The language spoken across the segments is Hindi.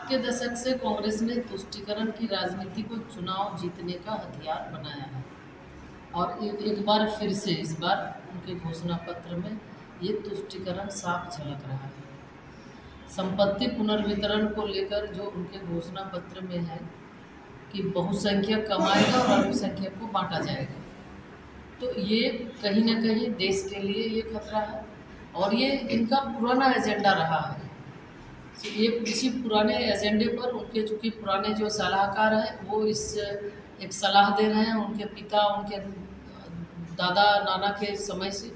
के दशक से कांग्रेस ने तुष्टीकरण की राजनीति को चुनाव जीतने का हथियार बनाया है और एक बार फिर से इस बार उनके घोषणा पत्र में ये तुष्टीकरण साफ झलक रहा है। संपत्ति पुनर्वितरण को लेकर जो उनके घोषणा पत्र में है कि बहुसंख्यक कमाएगा और अल्पसंख्यक को बांटा जाएगा, तो ये कहीं ना कहीं देश के लिए ये खतरा है और ये इनका पुराना एजेंडा रहा है। तो ये इसी पुराने एजेंडे पर उनके चूँकि पुराने जो सलाहकार हैं वो इस एक सलाह दे रहे हैं उनके पिता उनके दादा नाना के समय से,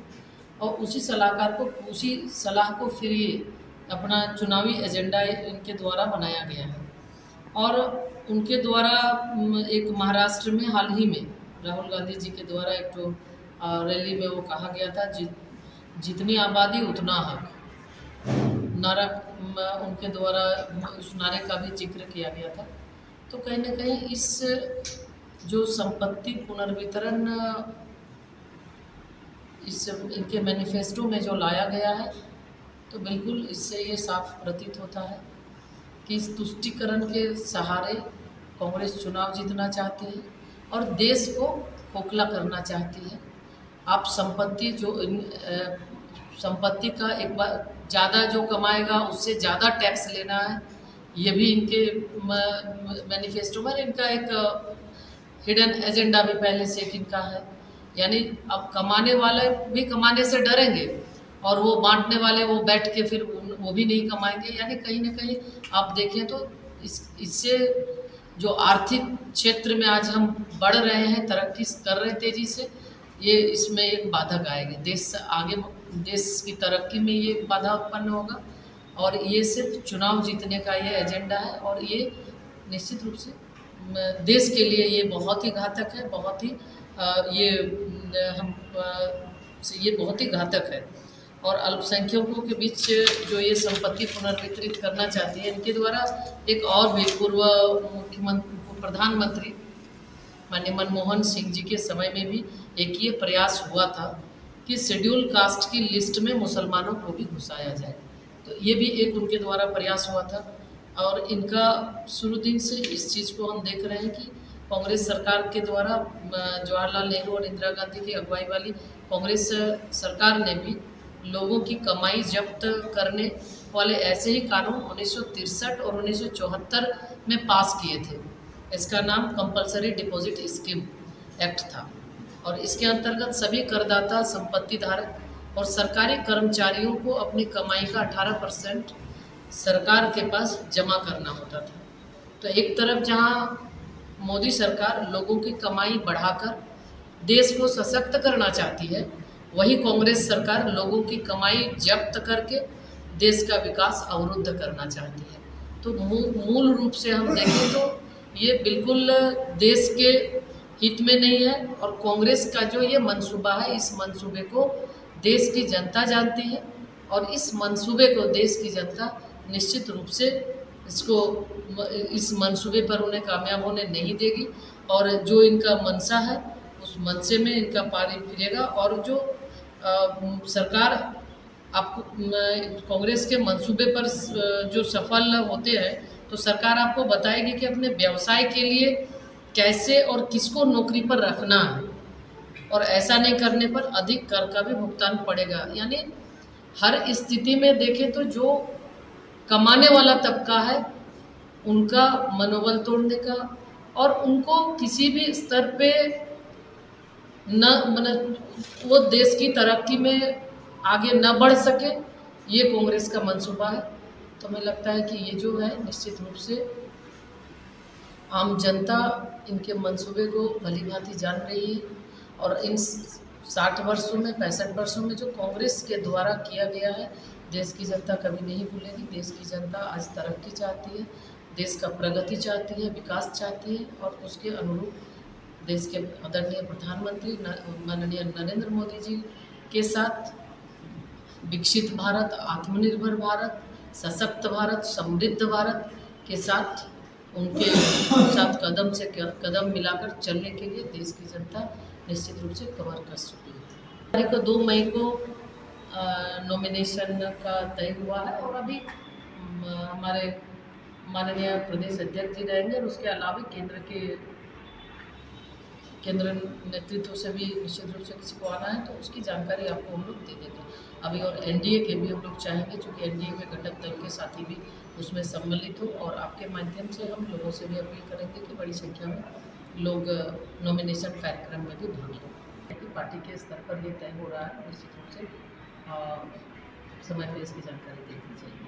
और उसी सलाह को फिर ये अपना चुनावी एजेंडा इनके द्वारा बनाया गया है। और उनके द्वारा एक महाराष्ट्र में हाल ही में राहुल गांधी जी के द्वारा एक तो रैली में वो कहा गया था जितनी आबादी उतना हक, नारा उनके द्वारा उस नारे का भी जिक्र किया गया था। तो कहीं ना कहीं इस जो संपत्ति पुनर्वितरण इस इनके मैनिफेस्टो में जो लाया गया है, तो बिल्कुल इससे ये साफ प्रतीत होता है कि इस तुष्टीकरण के सहारे कांग्रेस चुनाव जीतना चाहती है और देश को खोखला करना चाहती है। आप संपत्ति का एक बार ज़्यादा जो कमाएगा उससे ज़्यादा टैक्स लेना है, ये भी इनके मैनिफेस्टो में इनका एक हिडन एजेंडा भी पहले से इनका है। यानी अब कमाने वाले भी कमाने से डरेंगे और वो बांटने वाले वो बैठ के फिर वो भी नहीं कमाएंगे। यानी कहीं ना कहीं आप देखें तो इससे जो आर्थिक क्षेत्र में आज हम बढ़ रहे हैं, तरक्की कर रहे हैं तेज़ी से, ये इसमें एक बाधक आएगी। देश की तरक्की में ये बाधा उत्पन्न होगा और ये सिर्फ चुनाव जीतने का ये एजेंडा है और ये निश्चित रूप से देश के लिए ये बहुत ही घातक है, ये बहुत ही घातक है। और अल्पसंख्यकों के बीच जो ये संपत्ति पुनर्वितरित करना चाहती है, इनके द्वारा एक और भी प्रधानमंत्री माननीय मनमोहन सिंह जी के समय में भी एक ये प्रयास हुआ था कि शेड्यूल कास्ट की लिस्ट में मुसलमानों को भी घुसाया जाए। तो ये भी एक उनके द्वारा प्रयास हुआ था और इनका शुरू दिन से इस चीज़ को हम देख रहे हैं कि कांग्रेस सरकार के द्वारा जवाहरलाल नेहरू और इंदिरा गांधी की अगुवाई वाली कांग्रेस सरकार ने भी लोगों की कमाई जब्त करने वाले ऐसे ही कानून 1963 और 1974 में पास किए थे। इसका नाम कंपलसरी डिपॉजिट स्कीम एक्ट था और इसके अंतर्गत सभी करदाता, संपत्ति धारक और सरकारी कर्मचारियों को अपनी कमाई का 18% सरकार के पास जमा करना होता था। तो एक तरफ जहां मोदी सरकार लोगों की कमाई बढ़ाकर देश को सशक्त करना चाहती है, वही कांग्रेस सरकार लोगों की कमाई जब्त करके देश का विकास अवरुद्ध करना चाहती है। तो मूल रूप से हम देखें तो ये बिल्कुल देश के हित में नहीं है और कांग्रेस का जो ये मंसूबा है, इस मंसूबे को देश की जनता जानती है और इस मंसूबे को देश की जनता निश्चित रूप से इस मंसूबे पर उन्हें कामयाब होने नहीं देगी और जो इनका मंशा है उस मंशे में इनका पानी फिरेगा। और जो सरकार आपको कांग्रेस के मंसूबे पर जो सफल होते हैं तो सरकार आपको बताएगी कि अपने व्यवसाय के लिए कैसे और किसको नौकरी पर रखना है और ऐसा नहीं करने पर अधिक कर का भी भुगतान पड़ेगा। यानी हर स्थिति में देखें तो जो कमाने वाला तबका है उनका मनोबल तोड़ने का और उनको किसी भी स्तर पे वो देश की तरक्की में आगे न बढ़ सके, ये कांग्रेस का मंसूबा है। तो हमें लगता है कि ये जो है निश्चित रूप से आम जनता इनके मंसूबे को भली भांति जान रही है और इन 60 वर्षों में 65 वर्षों में जो कांग्रेस के द्वारा किया गया है, देश की जनता कभी नहीं भूलेगी। देश की जनता आज तरक्की चाहती है, देश का प्रगति चाहती है, विकास चाहती है और उसके अनुरूप देश के आदरणीय प्रधानमंत्री माननीय नरेंद्र मोदी जी के साथ विकसित भारत, आत्मनिर्भर भारत, सशक्त भारत, समृद्ध भारत के साथ उनके साथ कदम से कदम मिलाकर चलने के लिए देश की जनता निश्चित रूप से कमर कस चुकी है। तारीख 2 मई को नॉमिनेशन का तय हुआ है और अभी हमारे माननीय प्रदेश अध्यक्ष जी रहेंगे और उसके अलावा केंद्र नेतृत्व से भी निश्चित रूप से किसी को आना है तो उसकी जानकारी आपको हम लोग दे देंगे। अभी और एनडीए के भी हम लोग चाहेंगे, चूँकि एनडीए के घटक दल के साथी भी उसमें सम्मिलित हो, और आपके माध्यम से हम लोगों से भी अपील करेंगे कि बड़ी संख्या में लोग नॉमिनेशन कार्यक्रम में भी भाग लें। कि पार्टी के स्तर पर ये तय हो रहा है, निश्चित रूप से समय पर इसकी जानकारी दे दी जाएगी।